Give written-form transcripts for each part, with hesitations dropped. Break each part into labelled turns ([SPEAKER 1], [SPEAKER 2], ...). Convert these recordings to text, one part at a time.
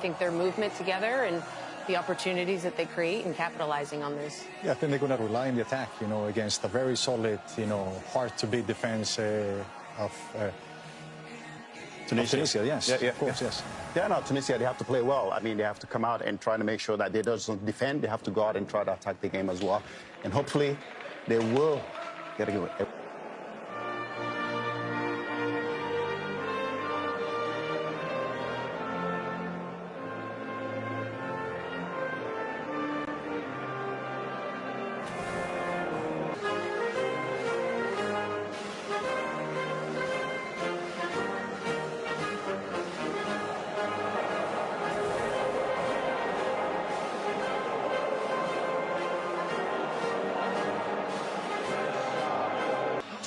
[SPEAKER 1] I think their movement together and the opportunities that they create and capitalizing on this.
[SPEAKER 2] Yeah, I think they're going to rely on the attack, against a very solid, hard-to-beat defense of Tunisia. Yes, of course, yes.
[SPEAKER 3] Yeah, no, Tunisia, they have to play well. I mean, they have to come out and try to make sure that they don't defend. They have to go out and try to attack the game as well. And hopefully, they will get it.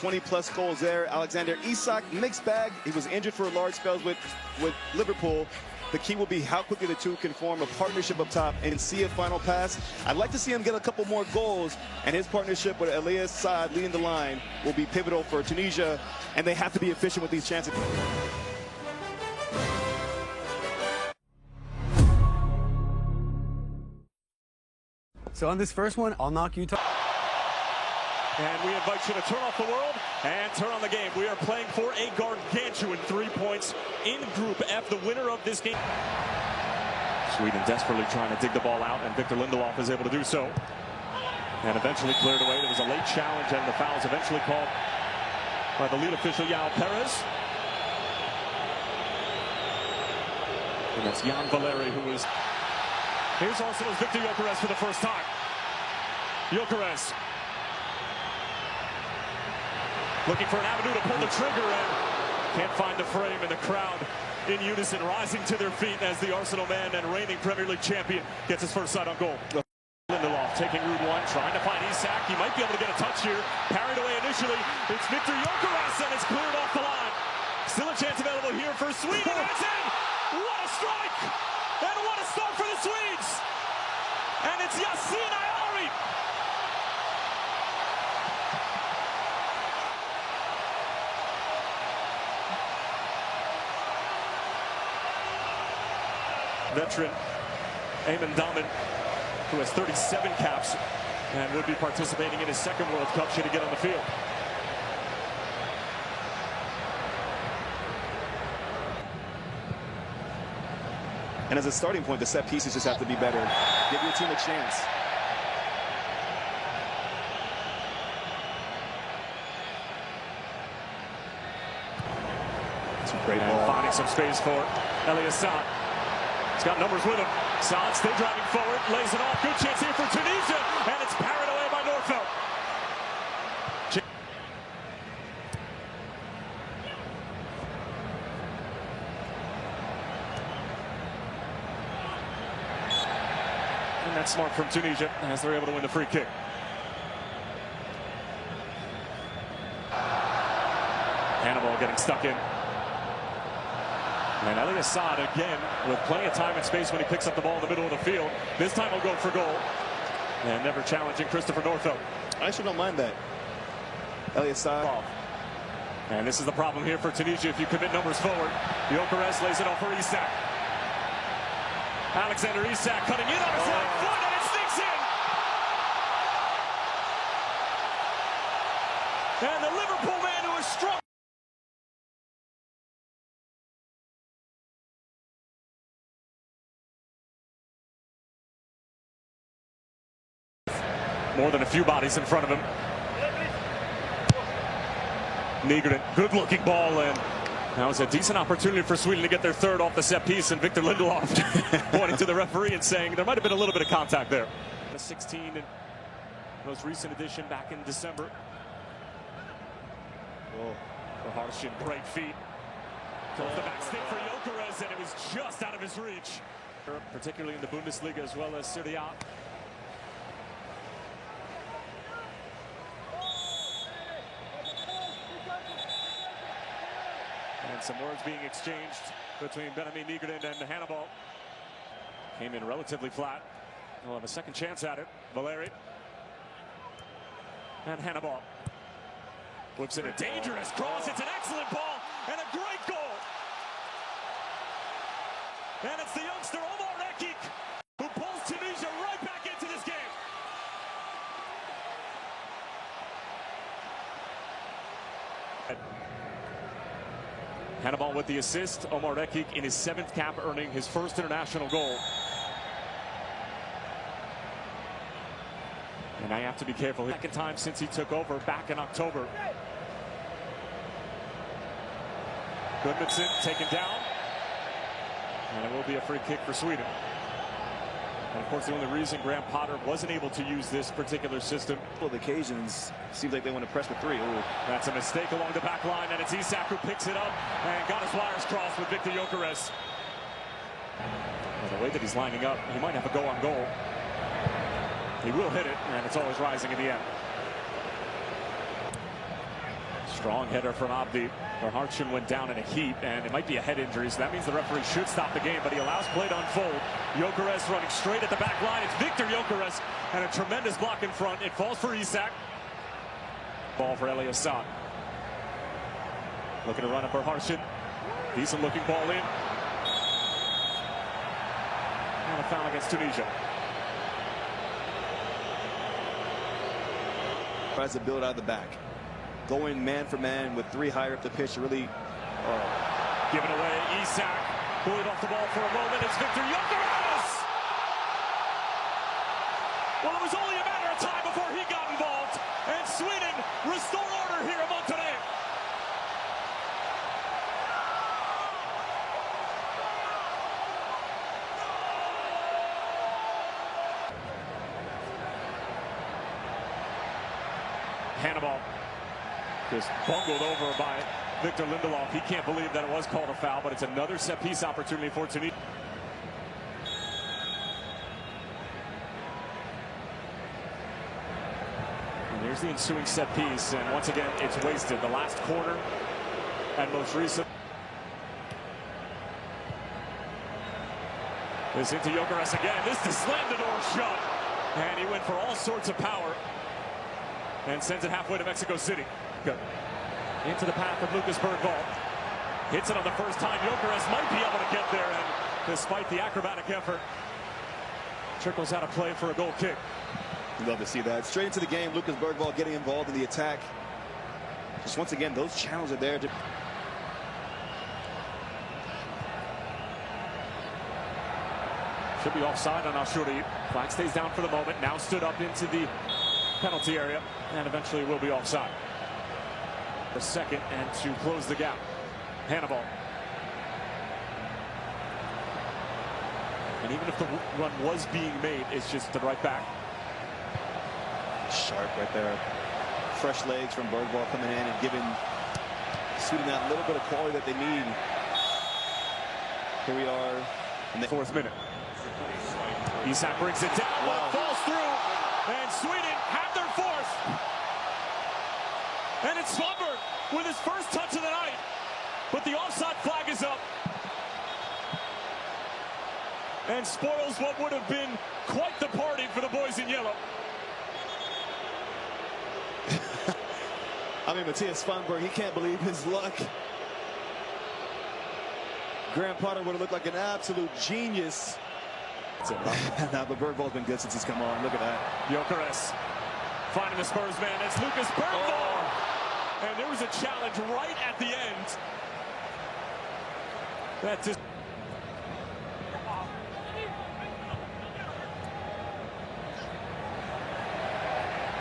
[SPEAKER 4] 20-plus goals there. Alexander Isak, mixed bag. He was injured for a large spells with Liverpool. The key will be how quickly the two can form a partnership up top and see a final pass. I'd like to see him get a couple more goals, and his partnership with Elias Saad leading the line will be pivotal for Tunisia, and they have to be efficient with these chances.
[SPEAKER 5] So on this first one, I'll knock you.
[SPEAKER 6] And we invite you to turn off the world and turn on the game. We are playing for a gargantuan 3 points in Group F, the winner of this game. Sweden desperately trying to dig the ball out, and Victor Lindelof is able to do so. And eventually cleared away. There was a late challenge, and the foul is eventually called by the lead official, Yao Perez. And that's Jan Valeri, who is... Here's Arsenal's Victor Gyökeres for the first time. Gyökeres looking for an avenue to pull the trigger, and can't find the frame, and the crowd in unison rising to their feet as the Arsenal man and reigning Premier League champion gets his first sight on goal. Lindelof taking route one, trying to find Isak. He might be able to get a touch here. Parried away initially. It's Victor Gyökeres, and it's cleared off the line. Still a chance available here for Sweden. It's in! What a strike! And what a start for the Swedes! And it's Yassine Ayari. Veteran Eamon Daman, who has 37 caps and would be participating in his second World Cup should he get on the field.
[SPEAKER 4] And as a starting point, the set pieces just have to be better. Give your team a chance.
[SPEAKER 6] It's a great ball. Finding some space for Elias Saad. He's got numbers with him. Saad still driving forward, lays it off. Good chance here for Tunisia, and it's parried away by Norfelt. And that's smart from Tunisia as they're able to win the free kick. Hannibal getting stuck in. And Elias Saad again with plenty of time and space when he picks up the ball in the middle of the field. This time he'll go for goal. And never challenging Christopher Norfelt.
[SPEAKER 4] I actually don't mind that. Elias Saad.
[SPEAKER 6] And this is the problem here for Tunisia if you commit numbers forward. Gyökeres lays it off for Isak. Alexander Isak cutting in on his right foot, and it sneaks in. And the Liverpool man who is strong. More than a few bodies in front of him. Nygren, good-looking ball, and that was a decent opportunity for Sweden to get their third off the set piece, and Victor Lindelof pointing to the referee and saying there might have been a little bit of contact there. The 16 and most recent edition back in December. Oh, Harshin, great feet. Goes the back stick for Gyökeres, and it was just out of his reach. Particularly in the Bundesliga as well as Serie A. And some words being exchanged between Benjamin Nygren and Hannibal. Came in relatively flat. We'll have a second chance at it. Valeri. And Hannibal. Whips in a dangerous cross. It's an excellent ball and a great goal. And it's the youngster Omar Rekik who pulls Tunisia right back into this game. Hannibal with the assist. Omar Rekik in his 7th cap, earning his first international goal. And now you have to be careful. Second time since he took over back in October. Gudmundsson taken down. And it will be a free kick for Sweden. And of course, the only reason Graham Potter wasn't able to use this particular system.
[SPEAKER 4] Well, the occasions seems like they want to press with 3. Ooh.
[SPEAKER 6] That's a mistake along the back line, and it's Isak who picks it up and got his wires crossed with Victor Gyökeres. Well, the way that he's lining up, he might have a go on goal. He will hit it, and it's always rising in the end. Strong header from Abdi. Hartshun went down in a heap, and it might be a head injury, so that means the referee should stop the game, but he allows play to unfold. Gyökeres running straight at the back line. It's Victor Gyökeres, and a tremendous block in front. It falls for Isak. Ball for Eli Assad. Looking to run up Hartshun. Decent looking ball in. And a foul against Tunisia.
[SPEAKER 4] Tries to build out of the back. Going man for man with 3 higher up the pitch to really
[SPEAKER 6] Given away, Isak pulling off the ball for a moment. It's Victor Gyökeres! Well, it was only a matter of time before he got involved, and Sweden restore order here in Monterrey. Hannibal just bungled over by Victor Lindelof. He can't believe that it was called a foul, but it's another set-piece opportunity for Tunisia. And here's the ensuing set-piece, and once again, it's wasted. The last corner and most recent. This into Gyökeres again. This to slam the door shut. And he went for all sorts of power and sends it halfway to Mexico City. Good. Into the path of Lucas Bergvall. Hits it on the first time. Gyökeres might be able to get there, and despite the acrobatic effort, trickles out of play for a goal kick.
[SPEAKER 4] You'd love to see that. Straight into the game, Lucas Bergvall getting involved in the attack. Just once again, those channels are there.
[SPEAKER 6] Should be offside on Ashuri. Flag stays down for the moment. Now stood up into the penalty area, and eventually will be offside. A second, and to close the gap, Hannibal. And even if the run was being made, it's just the right back.
[SPEAKER 4] Sharp right there. Fresh legs from Bergvall coming in and giving Sweden that little bit of quality that they need. Here we are in the
[SPEAKER 6] 4th minute. Isak brings it down, but it falls through, and Sweden have their 4th. And it's Svanberg with his first touch of the night, but the offside flag is up and spoils what would have been quite the party for the boys in yellow.
[SPEAKER 4] I mean, Matthias Svanberg, he can't believe his luck. Graham Potter would have looked like an absolute genius. Now, but Bergvall's been good since he's come on. Look at that.
[SPEAKER 6] Gyökeres finding the Spurs man. It's Lucas Bergvall. And there was a challenge right at the end. That just...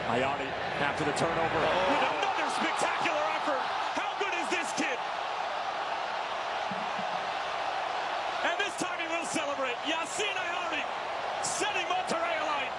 [SPEAKER 6] Ayani after the turnover with another spectacular effort. How good is this kid? And this time he will celebrate. Yassine Ayani setting Monterrey alight.